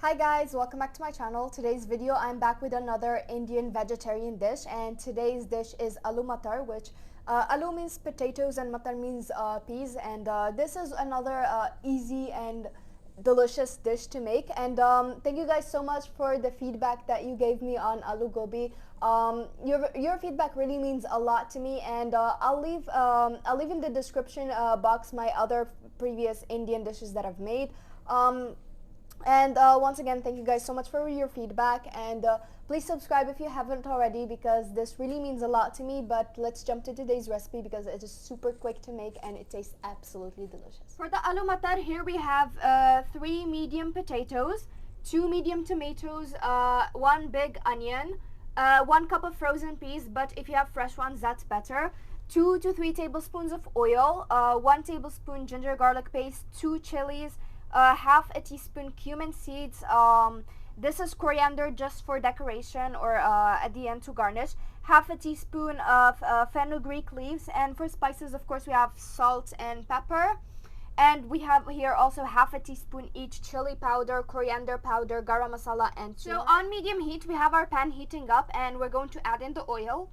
Hi guys, welcome back to my channel. Today's video I'm back with another Indian vegetarian dish, and today's dish is Aloo Matar, which aloo means potatoes and matar means peas, and this is another easy and delicious dish to make. And thank you guys so much for the feedback that you gave me on aloo gobi. Your feedback really means a lot to me, and I'll leave in the description box my other previous Indian dishes that I've made. And once again, thank you guys so much for your feedback, and please subscribe if you haven't already, because this really means a lot to me. But let's jump to today's recipe because it is super quick to make and it tastes absolutely delicious. For the aloo matar, here we have 3 medium potatoes, 2 medium tomatoes, 1 big onion, 1 cup of frozen peas, but if you have fresh ones, that's better. 2 to 3 tablespoons of oil, 1 tablespoon ginger garlic paste, 2 chilies, half a teaspoon cumin seeds. This is coriander just for decoration or at the end to garnish. Half a teaspoon of fenugreek leaves, and for spices, of course, we have salt and pepper. And we have here also half a teaspoon each chili powder, coriander powder, garam masala, and turmeric. So on medium heat, we have our pan heating up, and we're going to add in the oil.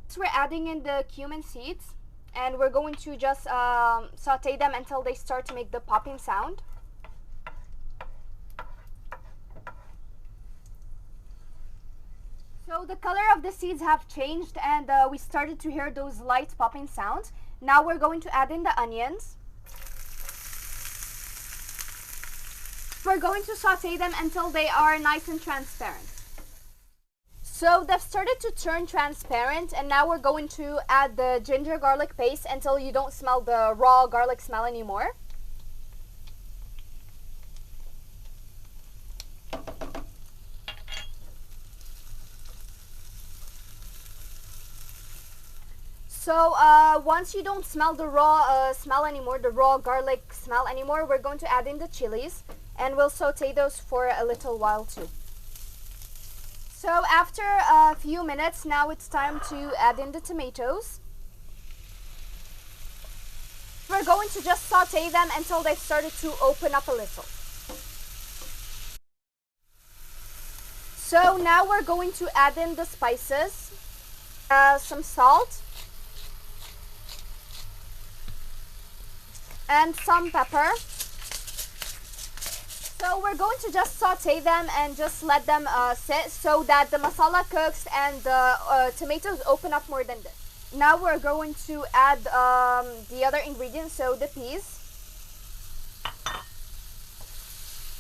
So we're adding in the cumin seeds, and we're going to just saute them until they start to make the popping sound. So the color of the seeds have changed, and we started to hear those light popping sounds. Now we're going to add in the onions. We're going to saute them until they are nice and transparent. So they've started to turn transparent, and now we're going to add the ginger garlic paste until you don't smell the raw garlic smell anymore. So once you don't smell the raw smell anymore, the raw garlic smell anymore, we're going to add in the chilies, and we'll saute those for a little while too. So after a few minutes, now it's time to add in the tomatoes. We're going to just saute them until they've started to open up a little. So now we're going to add in the spices, some salt, and some pepper. So we're going to just saute them and just let them sit so that the masala cooks and the tomatoes open up more than this. Now we're going to add the other ingredients, so the peas.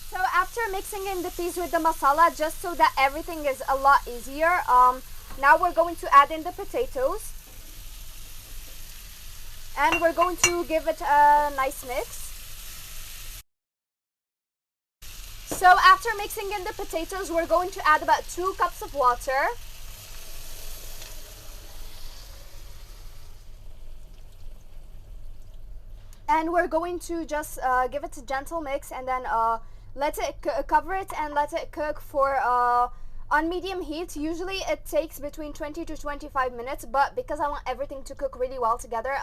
So after mixing in the peas with the masala, just so that everything is a lot easier, now we're going to add in the potatoes. And we're going to give it a nice mix. So after mixing in the potatoes, we're going to add about 2 cups of water. And we're going to just give it a gentle mix, and then let it cover it and let it cook for on medium heat. Usually it takes between 20 to 25 minutes, but because I want everything to cook really well together,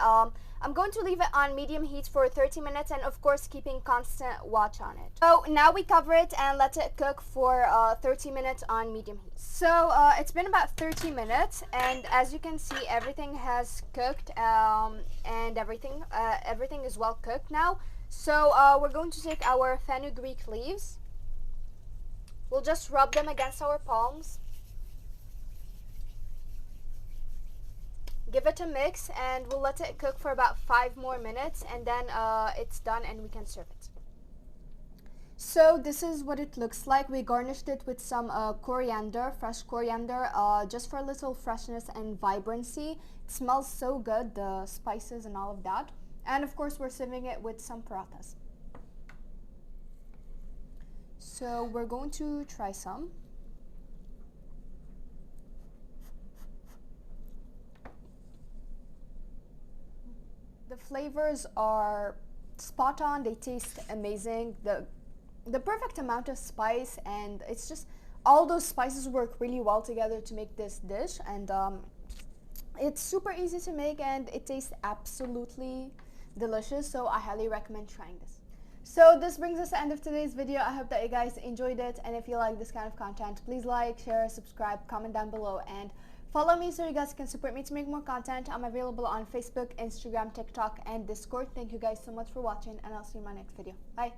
I'm going to leave it on medium heat for 30 minutes, and of course keeping constant watch on it. So now we cover it and let it cook for 30 minutes on medium heat. So it's been about 30 minutes, and as you can see, everything has cooked, and everything is well cooked now. So we're going to take our fenugreek leaves. We'll just rub them against our palms. Give it a mix, and we'll let it cook for about 5 more minutes, and then it's done and we can serve it. So this is what it looks like. We garnished it with some coriander, fresh coriander, just for a little freshness and vibrancy. It smells so good, the spices and all of that. And of course we're serving it with some parathas. So we're going to try some. flavors are spot on. They taste amazing. The perfect amount of spice, and it's just all those spices work really well together to make this dish. And it's super easy to make, and it tastes absolutely delicious. So I highly recommend trying this. So this brings us to the end of today's video. I hope that you guys enjoyed it, and if you like this kind of content, please like, share, subscribe, comment down below, and follow me so you guys can support me to make more content. I'm available on Facebook, Instagram, TikTok, and Discord. Thank you guys so much for watching, and I'll see you in my next video. Bye.